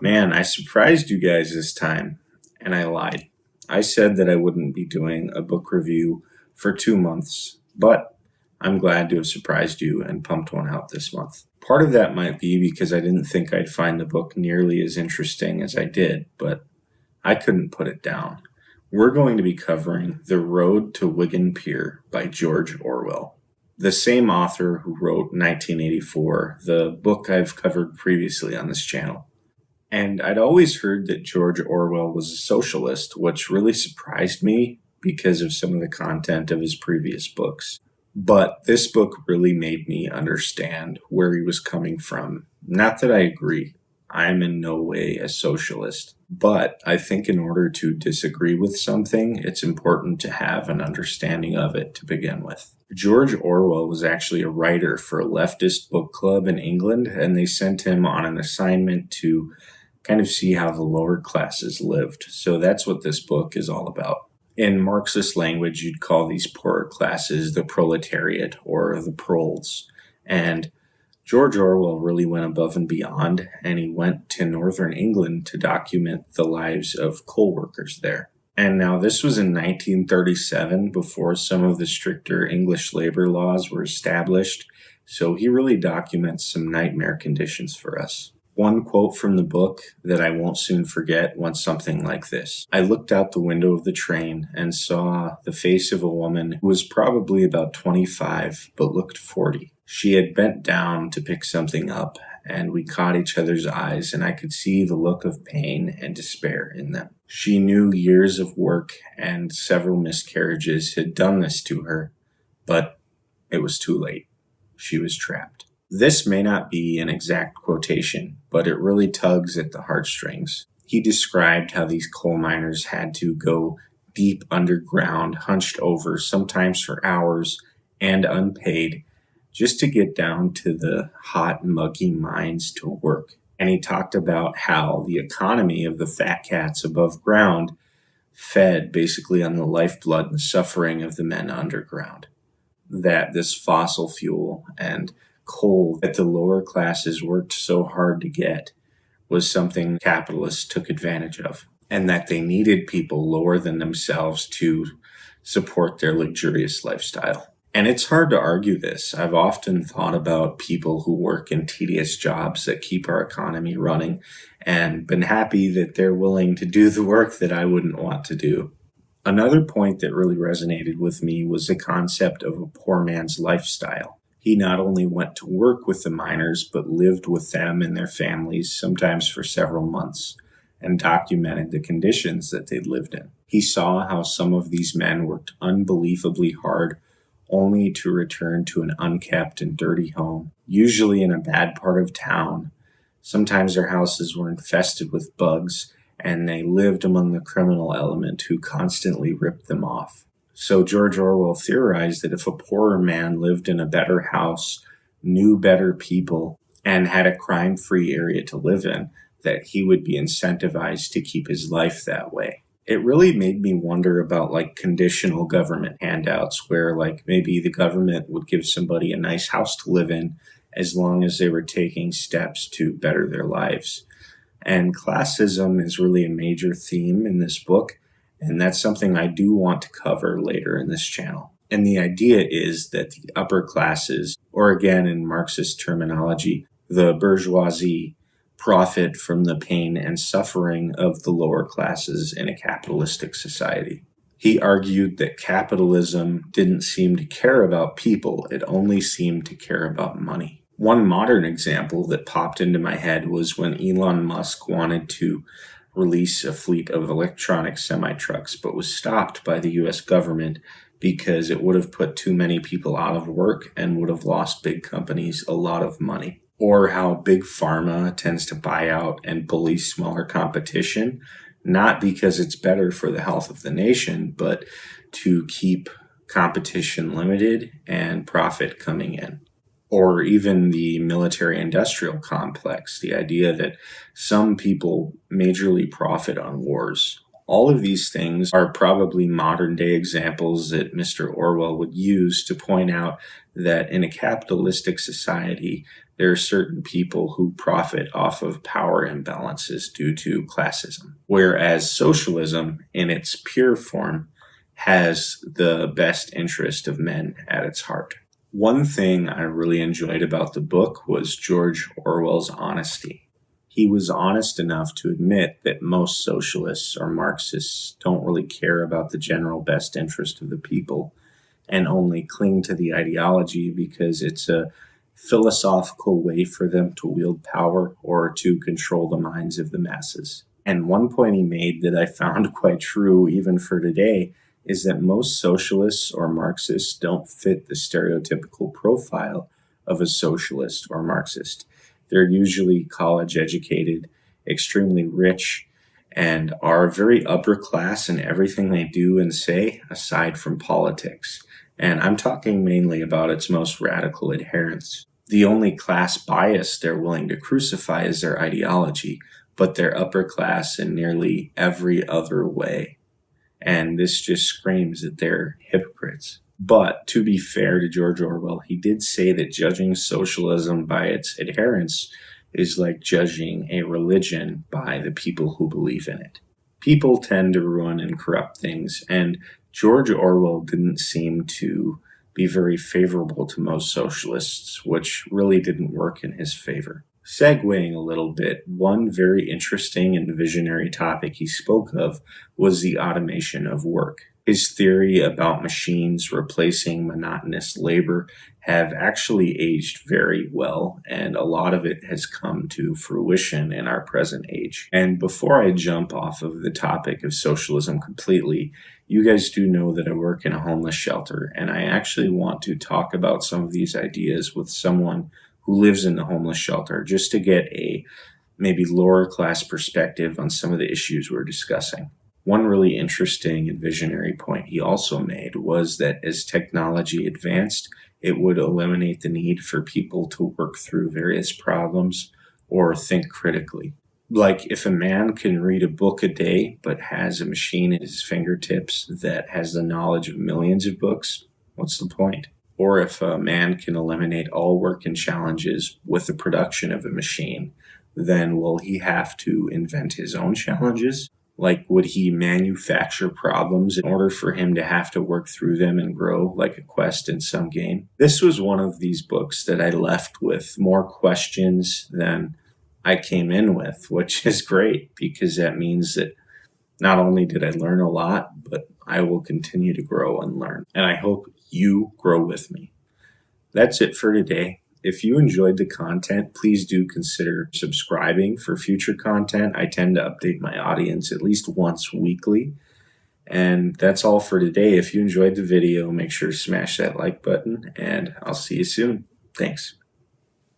Man, I surprised you guys this time, and I lied. I said that I wouldn't be doing a book review for 2 months, but I'm glad to have surprised you and pumped one out this month. Part of that might be because I didn't think I'd find the book nearly as interesting as I did, but I couldn't put it down. We're going to be covering The Road to Wigan Pier by George Orwell, the same author who wrote 1984, the book I've covered previously on this channel. And I'd always heard that George Orwell was a socialist, which really surprised me because of some of the content of his previous books. But this book really made me understand where he was coming from. Not that I agree. I'm in no way a socialist. But I think in order to disagree with something, it's important to have an understanding of it to begin with. George Orwell was actually a writer for a leftist book club in England, and they sent him on an assignment to kind of see how the lower classes lived. So that's what this book is all about. In Marxist language, you'd call these poorer classes the proletariat or the proles. And George Orwell really went above and beyond, and he went to northern England to document the lives of coal workers there. And now this was in 1937, before some of the stricter English labor laws were established, so he really documents some nightmare conditions for us. One quote from the book that I won't soon forget went something like this. I looked out the window of the train and saw the face of a woman who was probably about 25 but looked 40. She had bent down to pick something up, and we caught each other's eyes, and I could see the look of pain and despair in them. She knew years of work and several miscarriages had done this to her, but it was too late. She was trapped. This may not be an exact quotation, but it really tugs at the heartstrings. He described how these coal miners had to go deep underground, hunched over, sometimes for hours and unpaid, just to get down to the hot, muggy mines to work. And he talked about how the economy of the fat cats above ground fed basically on the lifeblood and suffering of the men underground. That this fossil fuel and coal that the lower classes worked so hard to get was something capitalists took advantage of, and that they needed people lower than themselves to support their luxurious lifestyle. And it's hard to argue this. I've often thought about people who work in tedious jobs that keep our economy running and been happy that they're willing to do the work that I wouldn't want to do. Another point that really resonated with me was the concept of a poor man's lifestyle. He not only went to work with the miners, but lived with them and their families, sometimes for several months, and documented the conditions that they lived in. He saw how some of these men worked unbelievably hard, only to return to an unkept and dirty home, usually in a bad part of town. Sometimes their houses were infested with bugs, and they lived among the criminal element who constantly ripped them off. So George Orwell theorized that if a poorer man lived in a better house, knew better people, and had a crime-free area to live in, that he would be incentivized to keep his life that way. It really made me wonder about conditional government handouts where maybe the government would give somebody a nice house to live in as long as they were taking steps to better their lives. And classism is really a major theme in this book, and that's something I do want to cover later in this channel. And the idea is that the upper classes, or again in Marxist terminology, the bourgeoisie, profit from the pain and suffering of the lower classes in a capitalistic society. He argued that capitalism didn't seem to care about people, it only seemed to care about money. One modern example that popped into my head was when Elon Musk wanted to release a fleet of electronic semi-trucks, but was stopped by the US government because it would have put too many people out of work and would have lost big companies a lot of money. Or how big pharma tends to buy out and bully smaller competition, not because it's better for the health of the nation, but to keep competition limited and profit coming in. Or even the military-industrial complex, the idea that some people majorly profit on wars, All of these things are probably modern day examples that Mr. Orwell would use to point out that in a capitalistic society, there are certain people who profit off of power imbalances due to classism, whereas socialism, in its pure form, has the best interest of men at its heart. One thing I really enjoyed about the book was George Orwell's honesty. He was honest enough to admit that most socialists or Marxists don't really care about the general best interest of the people and only cling to the ideology because it's a philosophical way for them to wield power or to control the minds of the masses. And one point he made that I found quite true even for today is that most socialists or Marxists don't fit the stereotypical profile of a socialist or Marxist. They're usually college educated, extremely rich, and are very upper class in everything they do and say, aside from politics. And I'm talking mainly about its most radical adherents. The only class bias they're willing to crucify is their ideology, but they're upper class in nearly every other way. And this just screams that they're hypocrites. But to be fair to George Orwell, he did say that judging socialism by its adherents is like judging a religion by the people who believe in it. People tend to ruin and corrupt things, and George Orwell didn't seem to be very favorable to most socialists, which really didn't work in his favor. Segueing a little bit, one very interesting and visionary topic he spoke of was the automation of work. His theory about machines replacing monotonous labor have actually aged very well, and a lot of it has come to fruition in our present age. And before I jump off of the topic of socialism completely, you guys do know that I work in a homeless shelter, and I actually want to talk about some of these ideas with someone who lives in the homeless shelter, just to get a maybe lower class perspective on some of the issues we're discussing. One really interesting and visionary point he also made was that as technology advanced, it would eliminate the need for people to work through various problems or think critically. Like if a man can read a book a day but has a machine at his fingertips that has the knowledge of millions of books, what's the point? Or if a man can eliminate all work and challenges with the production of a machine, then will he have to invent his own challenges? Like, would he manufacture problems in order for him to have to work through them and grow like a quest in some game? This was one of these books that I left with more questions than I came in with, which is great because that means that not only did I learn a lot, but I will continue to grow and learn. And I hope you grow with me. That's it for today. If you enjoyed the content, please do consider subscribing for future content. I tend to update my audience at least once weekly. And that's all for today. If you enjoyed the video, make sure to smash that like button, and I'll see you soon. Thanks.